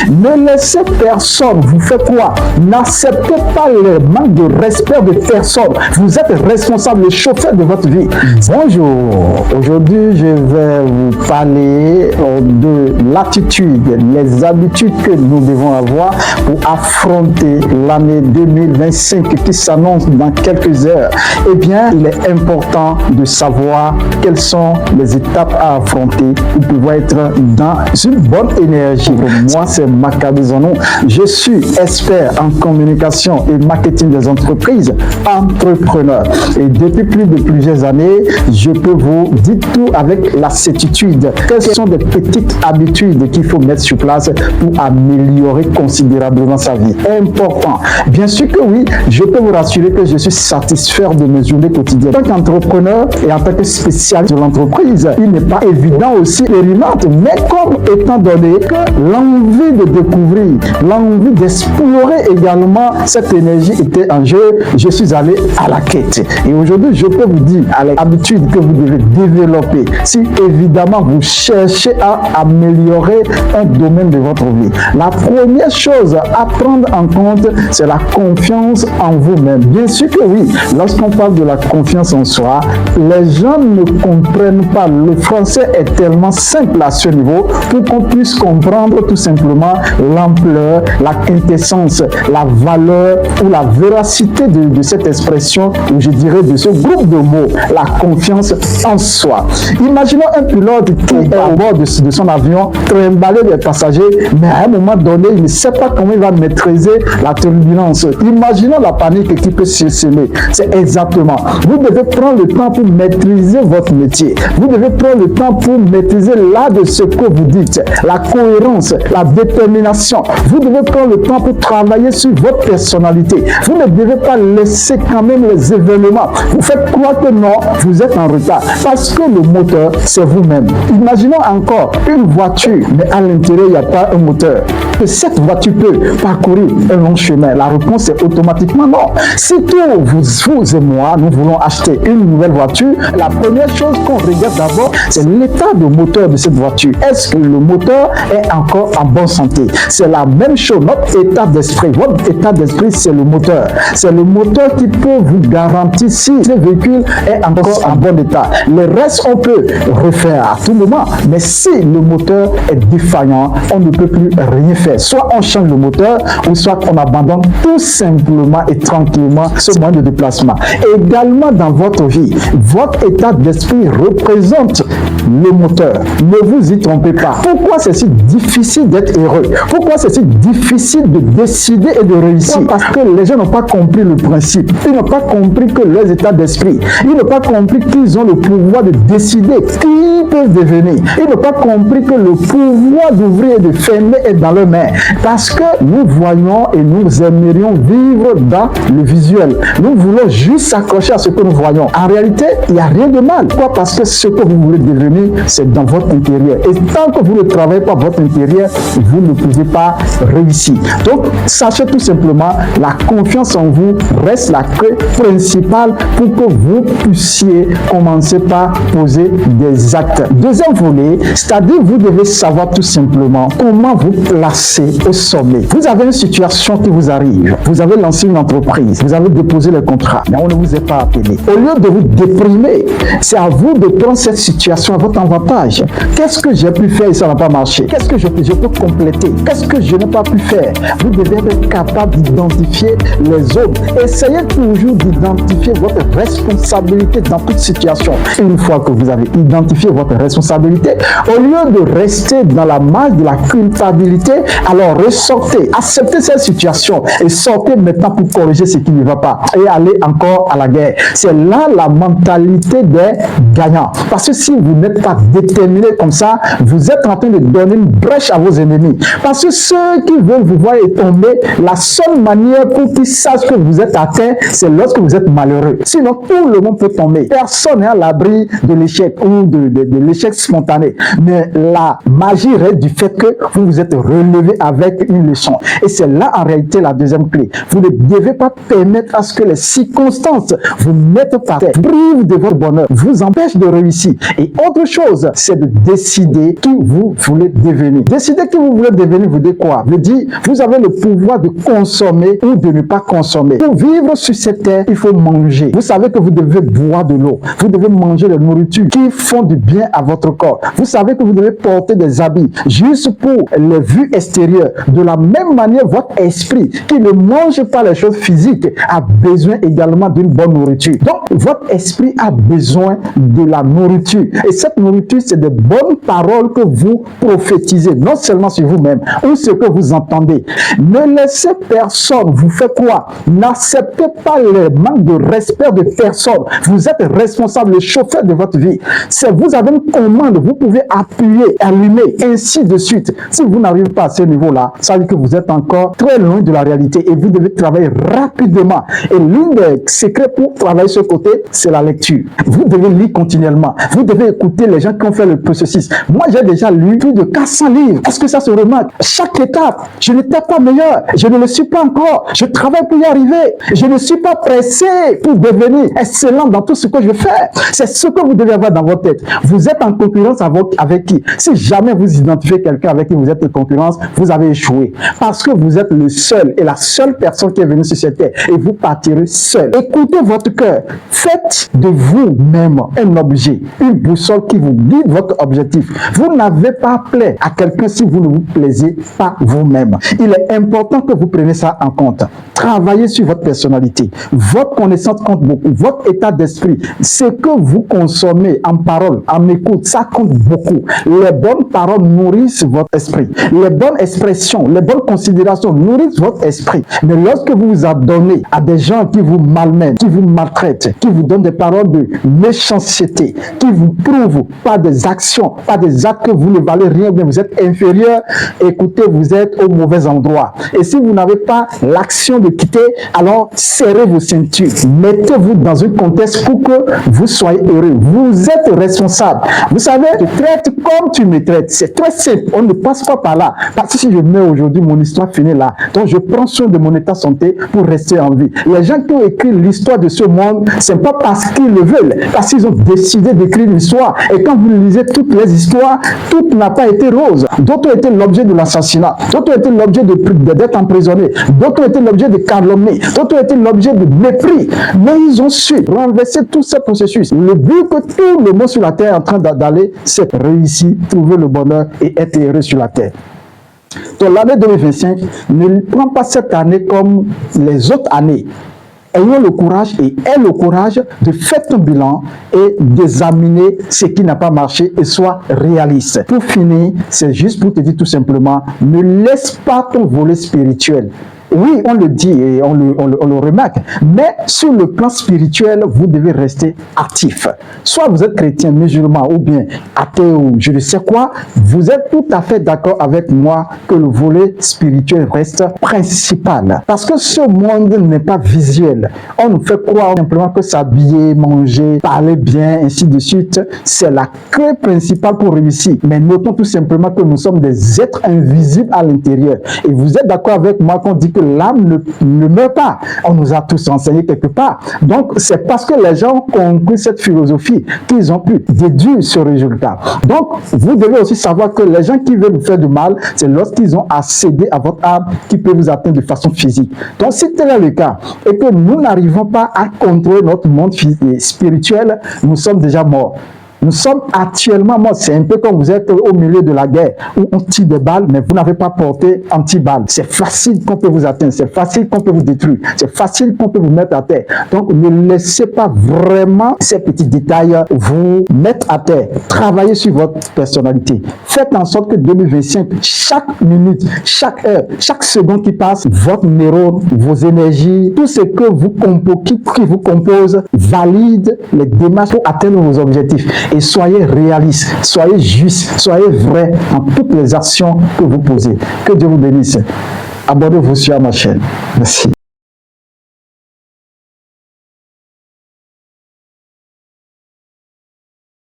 Ne laissez personne vous faire quoi? N'acceptez pas le manque de respect de personne. Vous êtes responsable, le chauffeur de votre vie. Bonjour. Aujourd'hui, je vais vous parler de l'attitude, les habitudes que nous devons avoir pour affronter l'année 2025 qui s'annonce dans quelques heures. Eh bien, il est important de savoir quelles sont les étapes à affronter pour pouvoir être dans une bonne énergie. Pour moi, c'est Maccabi Zonou. Je suis expert en communication et marketing des entreprises, entrepreneur. Et depuis plus de plusieurs années, je peux vous dire tout avec la certitude. Quelles sont les petites habitudes qu'il faut mettre sur place pour améliorer considérablement sa vie? Important. Bien sûr que oui, je peux vous rassurer que je suis satisfait de mes journées quotidiennes. En tant qu'entrepreneur et en tant que spécialiste de l'entreprise, il n'est pas évident aussi périmètre, mais comme étant donné que l'envie de découvrir, l'envie d'explorer également cette énergie était en jeu, je suis allé à la quête. Et aujourd'hui, je peux vous dire, à l'habitude que vous devez développer, si évidemment vous cherchez à améliorer un domaine de votre vie. La première chose à prendre en compte, c'est la confiance en vous-même. Bien sûr que oui, lorsqu'on parle de la confiance en soi, les gens ne comprennent pas. Le français est tellement simple à ce niveau pour qu'on puisse comprendre tout simplement l'ampleur, la quintessence, la valeur ou la véracité de cette expression, ou je dirais de ce groupe de mots, la confiance en soi. Imaginons un pilote qui est à bord de son avion, trimballer les passagers, mais à un moment donné, il ne sait pas comment il va maîtriser la turbulence. Imaginons la panique qui peut se semer. C'est exactement. Vous devez prendre le temps pour maîtriser votre métier. Vous devez prendre le temps pour maîtriser l'art de ce que vous dites, la cohérence, la détermination. Vous devez prendre le temps pour travailler sur votre personnalité. Vous ne devez pas laisser quand même les événements. Vous faites croire que non, vous êtes en retard. Parce que le moteur, c'est vous-même. Imaginons encore une voiture, mais à l'intérieur, il n'y a pas un moteur. Que cette voiture peut parcourir un long chemin. La réponse est automatiquement non. Si tous vous et moi, nous voulons acheter une nouvelle voiture, la première chose qu'on regarde d'abord, c'est l'état de moteur de cette voiture. Est-ce que le moteur est encore en bonne santé? C'est la même chose, notre état d'esprit. Votre état d'esprit, c'est le moteur. C'est le moteur qui peut vous garantir si le véhicule est encore en bon état. Le reste, on peut refaire à tout moment. Mais si le moteur est défaillant, on ne peut plus rien faire. Soit on change le moteur, ou soit on abandonne tout simplement et tranquillement ce moyen de déplacement. Également dans votre vie, votre état d'esprit représente le moteur. Ne vous y trompez pas. Pourquoi c'est si difficile d'être heureux? Pourquoi c'est si difficile de décider et de réussir? Parce que les gens n'ont pas compris le principe. Ils n'ont pas compris que leurs états d'esprit, ils n'ont pas compris qu'ils ont le pouvoir de décider qui ils peuvent devenir. Ils n'ont pas compris que le pouvoir d'ouvrir et de fermer est dans leurs mains. Parce que nous voyons et nous aimerions vivre dans le visuel. Nous voulons juste s'accrocher à ce que nous voyons. En réalité, il n'y a rien de mal. Pourquoi? Parce que ce que vous voulez devenir, c'est dans votre intérieur. Et tant que vous ne travaillez pas votre intérieur, vous ne pouvez pas réussir. Donc, sachez tout simplement, la confiance en vous reste la clé principale pour que vous puissiez commencer par poser des actes. Deuxième volet, c'est-à-dire vous devez savoir tout simplement comment vous placer au sommet. Vous avez une situation qui vous arrive. Vous avez lancé une entreprise. Vous avez déposé le contrat, mais on ne vous a pas appelé. Au lieu de vous déprimer, c'est à vous de prendre cette situation à votre avantage. Qu'est-ce que j'ai pu faire et ça n'a pas marché? Qu'est-ce que je peux compléter? Qu'est-ce que je n'ai pas pu faire? Vous devez être capable d'identifier les autres. Essayez toujours d'identifier votre responsabilité dans toute situation. Une fois que vous avez identifié votre responsabilité, au lieu de rester dans la marge de la culpabilité, alors ressortez, acceptez cette situation et sortez maintenant pour corriger ce qui ne va pas et aller encore à la guerre. C'est là la mentalité des gagnants. Parce que si vous n'êtes pas déterminé comme ça, vous êtes en train de donner une brèche à vos ennemis. Parce que ceux qui veulent vous voir tomber, la seule manière pour qu'ils sachent que vous êtes atteint, c'est lorsque vous êtes malheureux. Sinon, tout le monde peut tomber. Personne n'est à l'abri de l'échec ou de l'échec spontané. Mais la magie reste du fait que vous vous êtes relevé arriver avec une leçon. Et c'est là en réalité la deuxième clé. Vous ne devez pas permettre à ce que les circonstances vous mettent par terre, privent de votre bonheur, vous empêchent de réussir. Et autre chose, c'est de décider qui vous voulez devenir. Décider qui vous voulez devenir vous dit quoi? Veut dire, vous avez le pouvoir de consommer ou de ne pas consommer. Pour vivre sur cette terre, il faut manger. Vous savez que vous devez boire de l'eau. Vous devez manger des nourritures qui font du bien à votre corps. Vous savez que vous devez porter des habits juste pour les vues extérieures. De la même manière, votre esprit, qui ne mange pas les choses physiques, a besoin également d'une bonne nourriture. Donc, votre esprit a besoin de la nourriture. Et cette nourriture, c'est de bonnes paroles que vous prophétisez, non seulement sur vous-même, ou ce que vous entendez. Ne laissez personne vous faire croire. N'acceptez pas le manque de respect de personne. Vous êtes responsable, le chauffeur de votre vie. Si vous avez une commande, vous pouvez appuyer, allumer, ainsi de suite. Si vous n'arrivez pas à ce niveau-là, ça veut dire que vous êtes encore très loin de la réalité et vous devez travailler rapidement. Et l'un des secrets pour travailler ce côté, c'est la lecture. Vous devez lire continuellement. Vous devez écouter les gens qui ont fait le processus. Moi, j'ai déjà lu plus de 400 livres. Est-ce que ça se remarque? Chaque étape, je n'étais pas meilleur. Je ne le suis pas encore. Je travaille pour y arriver. Je ne suis pas pressé pour devenir excellent dans tout ce que je fais. C'est ce que vous devez avoir dans votre tête. Vous êtes en concurrence avec qui? Si jamais vous identifiez quelqu'un avec qui vous êtes en concurrence, vous avez échoué. Parce que vous êtes le seul et la seule personne qui est venue sur cette terre. Et vous partirez seul. Écoutez votre cœur. Faites de vous-même un objet, une boussole qui vous guide votre objectif. Vous n'avez pas à plaire à quelqu'un si vous ne vous plaisez pas vous-même. Il est important que vous preniez ça en compte. Travaillez sur votre personnalité. Votre connaissance compte beaucoup. Votre état d'esprit. Ce que vous consommez en parole, en écoute, ça compte beaucoup. Les bonnes paroles nourrissent votre esprit. Les bonnes expressions, les bonnes considérations nourrissent votre esprit. Mais lorsque vous vous adonnez à des gens qui vous malmènent, qui vous maltraitent, qui vous donnent des paroles de méchanceté, qui vous prouvent par des actions, par des actes que vous ne valez rien, mais vous êtes inférieur, écoutez, vous êtes au mauvais endroit. Et si vous n'avez pas l'action de quitter, alors serrez vos ceintures. Mettez-vous dans un contexte pour que vous soyez heureux. Vous êtes responsable. Vous savez, tu traites comme tu me traites. C'est très simple. On ne passe pas par là. Parce que si je meurs aujourd'hui, mon histoire finit là. Donc je prends soin de mon état de santé pour rester en vie. Les gens qui ont écrit l'histoire de ce monde, c'est pas parce qu'ils le veulent, parce qu'ils ont décidé d'écrire l'histoire. Et quand vous lisez toutes les histoires, tout n'a pas été rose. D'autres ont été l'objet de l'assassinat. D'autres ont été l'objet d'être emprisonnés. D'autres ont été l'objet de calomnie. D'autres ont été l'objet de mépris. Mais ils ont su renverser tout ce processus. Le but que tout le monde sur la terre est en train d'aller, c'est réussir, trouver le bonheur et être heureux sur la terre. Donc l'année 2025, ne prends pas cette année comme les autres années. Ayons le courage et aie le courage de faire ton bilan et d'examiner ce qui n'a pas marché et sois réaliste. Pour finir, c'est juste pour te dire tout simplement, ne laisse pas ton volet spirituel. Oui, on le dit et on le remarque, mais sur le plan spirituel, vous devez rester actif. Soit vous êtes chrétien, musulman ou bien athée ou je ne sais quoi, vous êtes tout à fait d'accord avec moi que le volet spirituel reste principal. Parce que ce monde n'est pas visuel. On nous fait croire simplement que s'habiller, manger, parler bien, ainsi de suite, c'est la clé principale pour réussir. Mais notons tout simplement que nous sommes des êtres invisibles à l'intérieur. Et vous êtes d'accord avec moi qu'on dit que l'âme ne meurt pas. On nous a tous enseigné quelque part. Donc, c'est parce que les gens ont compris cette philosophie qu'ils ont pu déduire ce résultat. Donc, vous devez aussi savoir que les gens qui veulent vous faire du mal, c'est lorsqu'ils ont accédé à votre âme qui peut vous atteindre de façon physique. Donc, si tel est le cas et que nous n'arrivons pas à contrôler notre monde spirituel, nous sommes déjà morts. Nous sommes actuellement morts. C'est un peu comme vous êtes au milieu de la guerre où on tire des balles, mais vous n'avez pas porté anti-balles. C'est facile qu'on peut vous atteindre, c'est facile qu'on peut vous détruire, c'est facile qu'on peut vous mettre à terre. Donc, ne laissez pas vraiment ces petits détails vous mettre à terre. Travaillez sur votre personnalité. Faites en sorte que 2025, chaque minute, chaque heure, chaque seconde qui passe, votre neurone, vos énergies, tout ce que qui vous compose, valide les démarches pour atteindre vos objectifs. Et soyez réaliste, soyez juste, soyez vrai dans toutes les actions que vous posez. Que Dieu vous bénisse. Abonnez-vous sur ma chaîne. Merci.